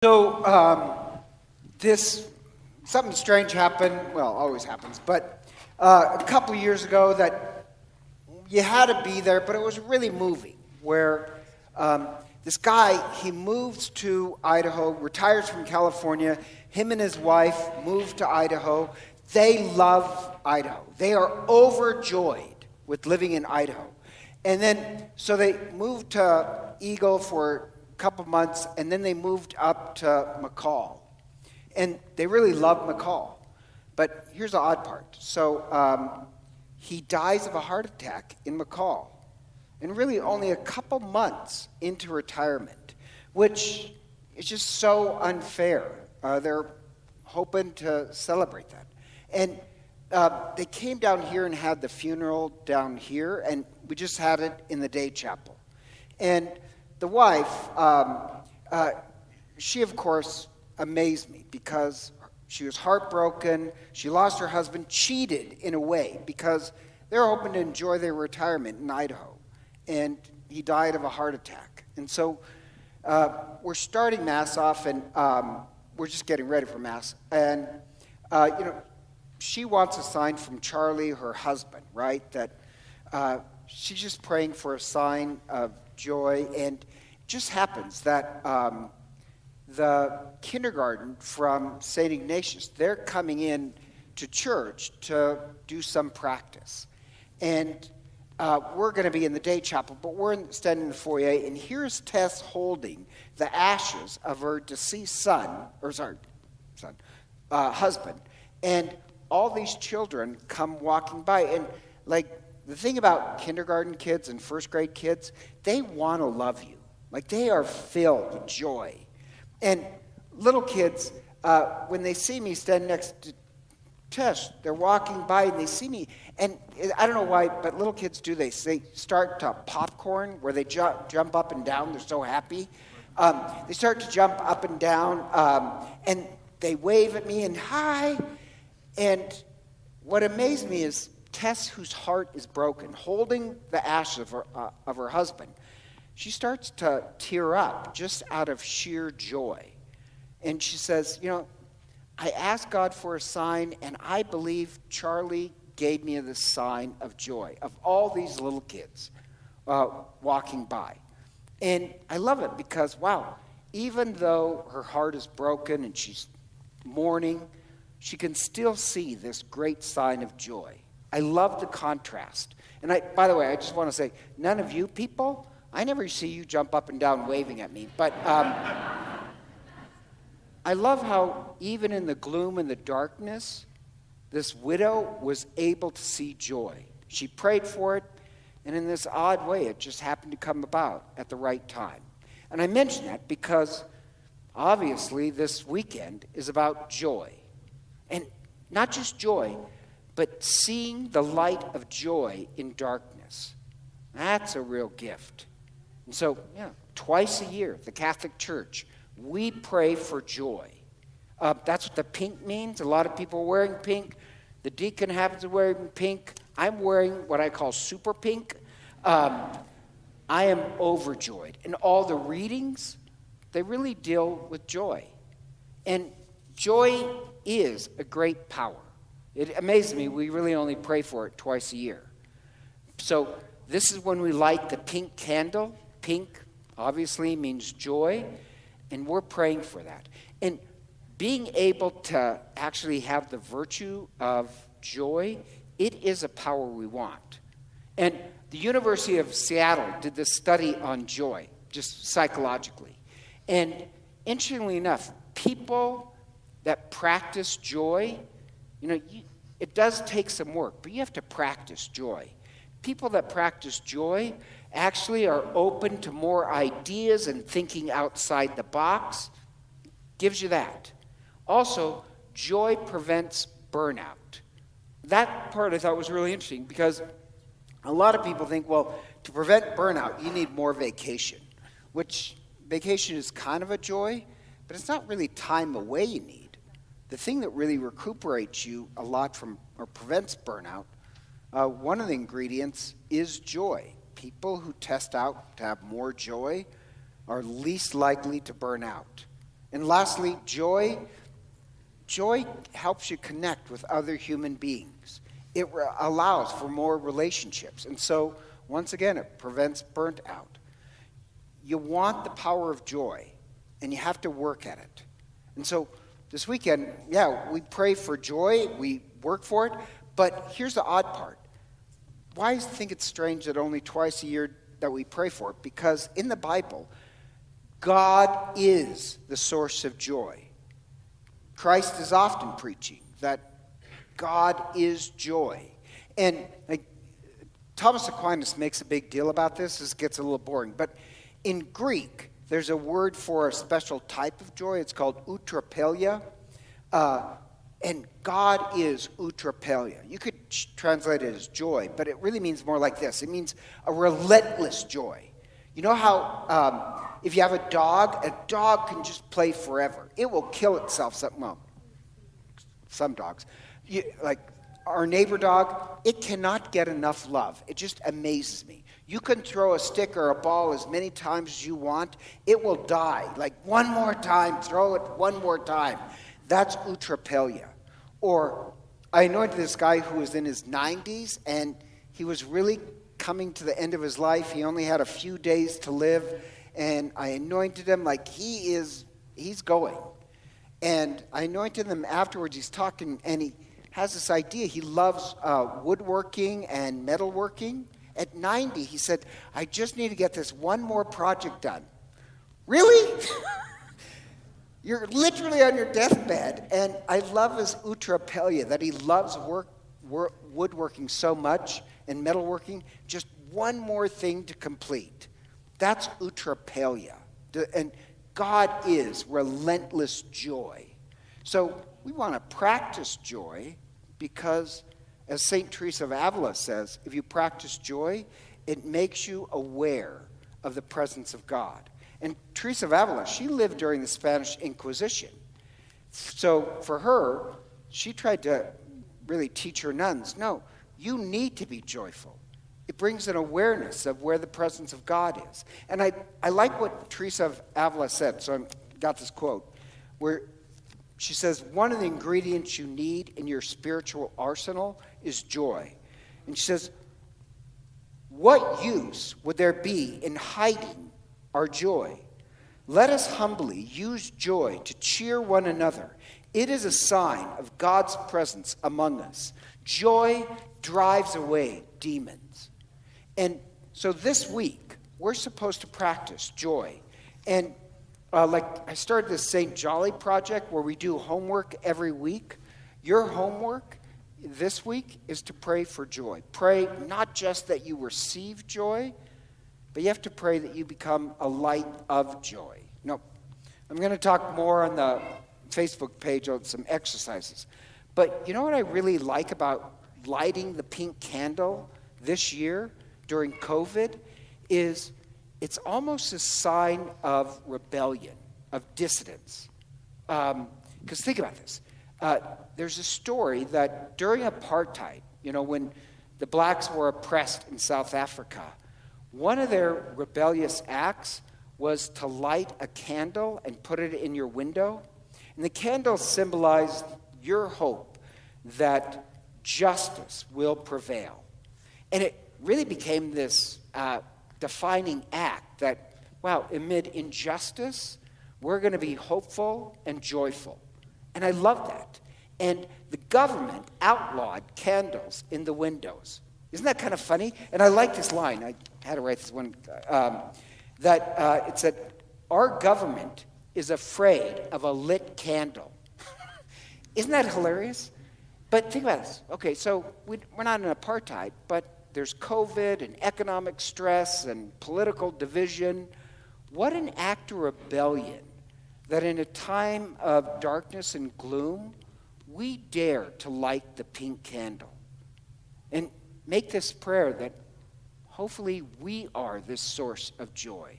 So this something strange happened. Well, always happens, but a couple years ago that you had to be there, but it was really moving. Where this guy he moves to Idaho, retires from California. Him and his wife moved to Idaho. They love Idaho. They are overjoyed with living in Idaho. And then so they moved to Eagle for couple months, and then they moved up to McCall. And they really love McCall. But here's the odd part. So he dies of a heart attack in McCall, and really only a couple months into retirement, which is just so unfair. They're hoping to celebrate that. And they came down here and had the funeral down here, and we just had it in the day chapel. And the wife, she, of course, amazed me because she was heartbroken. She lost her husband, cheated in a way because they were hoping to enjoy their retirement in Idaho. And he died of a heart attack. And so we're starting Mass off, and we're just getting ready for Mass. And, she wants a sign from Charlie, her husband, right, that she's just praying for a sign of joy. And it just happens that the kindergarten from St. Ignatius, they're coming in to church to do some practice. And we're going to be in the day chapel, but we're standing in the foyer, and here's Tess holding the ashes of her deceased husband. And all these children come walking by, and like, the thing about kindergarten kids and first grade kids, they want to love you. Like, they are filled with joy. And little kids, when they see me standing next to Tess, they're walking by and they see me. And I don't know why, but little kids do this. They start to popcorn, where they jump up and down. They're so happy. They start to jump up and down, and they wave at me and hi. And what amazed me is Tess, whose heart is broken, holding the ashes of her husband, she starts to tear up just out of sheer joy. And she says, I asked God for a sign, and I believe Charlie gave me this sign of joy, of all these little kids walking by. And I love it because, wow, even though her heart is broken and she's mourning, she can still see this great sign of joy. I love the contrast. And by the way, I just want to say, none of you people, I never see you jump up and down waving at me. But I love how even in the gloom and the darkness, this widow was able to see joy. She prayed for it, and in this odd way, it just happened to come about at the right time. And I mention that because obviously this weekend is about joy. And not just joy, but seeing the light of joy in darkness. That's a real gift. And so, twice a year, the Catholic Church, we pray for joy. That's what the pink means. A lot of people are wearing pink. The deacon happens to wear pink. I'm wearing what I call super pink. I am overjoyed. And all the readings, they really deal with joy. And joy is a great power. It amazes me we really only pray for it twice a year. So this is when we light the pink candle. Pink obviously means joy, and we're praying for that. And being able to actually have the virtue of joy, it is a power we want. And the University of Seattle did this study on joy, just psychologically. And interestingly enough, people that practice joy, it does take some work, but you have to practice joy. People that practice joy actually are open to more ideas and thinking outside the box. Gives you that. Also, joy prevents burnout. That part I thought was really interesting because a lot of people think, well, to prevent burnout, you need more vacation, which vacation is kind of a joy, but it's not really time away you need. The thing that really recuperates you a lot from or prevents burnout, one of the ingredients is joy. People who test out to have more joy are least likely to burn out. And lastly, joy. Joy helps you connect with other human beings. It allows for more relationships. And so, once again, it prevents burnt out. You want the power of joy, and you have to work at it. And so, this weekend, we pray for joy, we work for it, but here's the odd part. Why do you think it's strange that only twice a year that we pray for it? Because in the Bible, God is the source of joy. Christ is often preaching that God is joy. And Thomas Aquinas makes a big deal about this. This gets a little boring. But in Greek, there's a word for a special type of joy. It's called eutrapelia. And God is eutrapelia. You could translate it as joy, but it really means more like this. It means a relentless joy. You know how if you have a dog can just play forever. It will kill itself. Some dogs. Like our neighbor dog, it cannot get enough love. It just amazes me. You can throw a stick or a ball as many times as you want. It will die. Like one more time, throw it one more time. That's eutrapelia. Or I anointed this guy who was in his 90s, and he was really coming to the end of his life. He only had a few days to live, and I anointed him like he's going. And I anointed him afterwards. He's talking, and he has this idea. He loves woodworking and metalworking. At 90, he said, I just need to get this one more project done. Really? You're literally on your deathbed. And I love his eutrapelia, that he loves woodworking so much and metalworking. Just one more thing to complete. That's eutrapelia. And God is relentless joy. So we want to practice joy because, as St. Teresa of Avila says, if you practice joy, it makes you aware of the presence of God. And Teresa of Avila, she lived during the Spanish Inquisition. So for her, she tried to really teach her nuns, no, you need to be joyful. It brings an awareness of where the presence of God is. And I like what Teresa of Avila said. So I got this quote where she says, one of the ingredients you need in your spiritual arsenal is joy. And she says, what use would there be in hiding our joy? Let us humbly use joy to cheer one another. It is a sign of God's presence among us. Joy drives away demons. And so this week, we're supposed to practice joy. And I started this St. Jolly project where we do homework every week. Your homework this week is to pray for joy. Pray not just that you receive joy, but you have to pray that you become a light of joy. No, I'm going to talk more on the Facebook page on some exercises. But you know what I really like about lighting the pink candle this year during COVID is it's almost a sign of rebellion, of dissidence. Because think about this. There's a story that during apartheid, when the blacks were oppressed in South Africa, one of their rebellious acts was to light a candle and put it in your window. And the candle symbolized your hope that justice will prevail. And it really became this defining act that, wow, amid injustice, we're going to be hopeful and joyful. And I love that. And the government outlawed candles in the windows. Isn't that kind of funny? And I like this line. I had to write this one. It said, our government is afraid of a lit candle. Isn't that hilarious? But think about this. Okay, so we're not in apartheid, but there's COVID and economic stress and political division. What an act of rebellion that in a time of darkness and gloom, we dare to light the pink candle and make this prayer that hopefully we are this source of joy.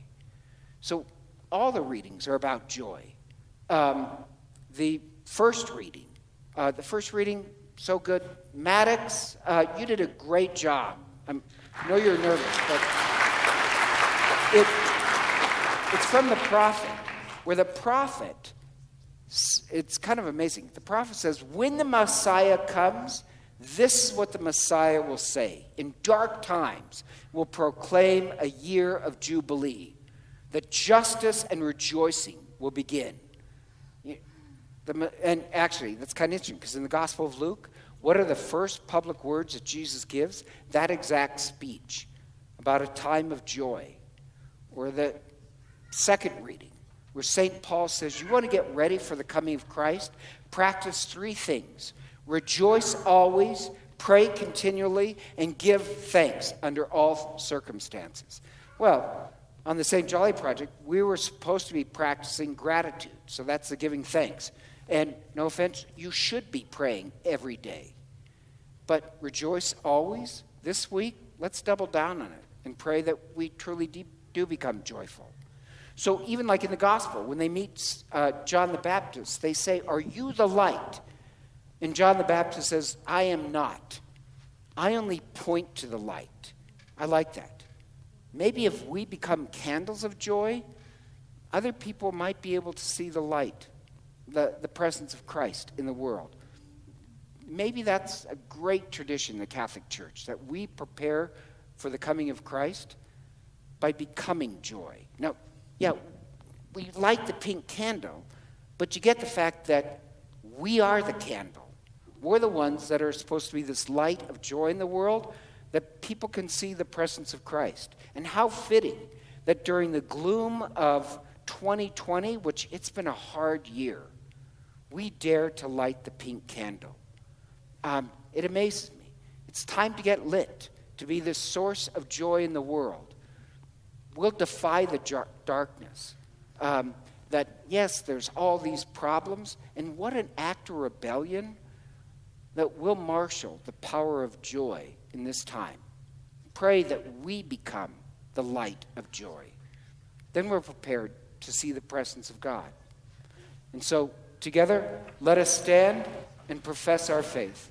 So all the readings are about joy. The first reading, so good. Maddox, you did a great job. I know you're nervous, but it's from the prophet, where the prophet It's kind of amazing. The prophet says, when the Messiah comes, this is what the Messiah will say. In dark times, will proclaim a year of jubilee, that justice and rejoicing will begin. And actually, that's kind of interesting, because in the Gospel of Luke, what are the first public words that Jesus gives? That exact speech about a time of joy. Or the second reading, where St. Paul says, you want to get ready for the coming of Christ? Practice 3 things. Rejoice always, pray continually, and give thanks under all circumstances. Well, on the St. Jolly Project, we were supposed to be practicing gratitude. So that's the giving thanks. And no offense, you should be praying every day. But rejoice always. This week, let's double down on it and pray that we truly do become joyful. So even like in the gospel, when they meet John the Baptist, they say, are you the light? And John the Baptist says, I am not. I only point to the light. I like that. Maybe if we become candles of joy, other people might be able to see the light, the presence of Christ in the world. Maybe that's a great tradition in the Catholic Church, that we prepare for the coming of Christ by becoming joy. Now, yeah, we light the pink candle, but you get the fact that we are the candle. We're the ones that are supposed to be this light of joy in the world, that people can see the presence of Christ. And how fitting that during the gloom of 2020, which it's been a hard year, we dare to light the pink candle. It amazes me. It's time to get lit, to be this source of joy in the world. We'll defy the darkness. That, yes, there's all these problems, and what an act of rebellion that will marshal the power of joy in this time. Pray that we become the light of joy. Then we're prepared to see the presence of God. And so, together, let us stand and profess our faith.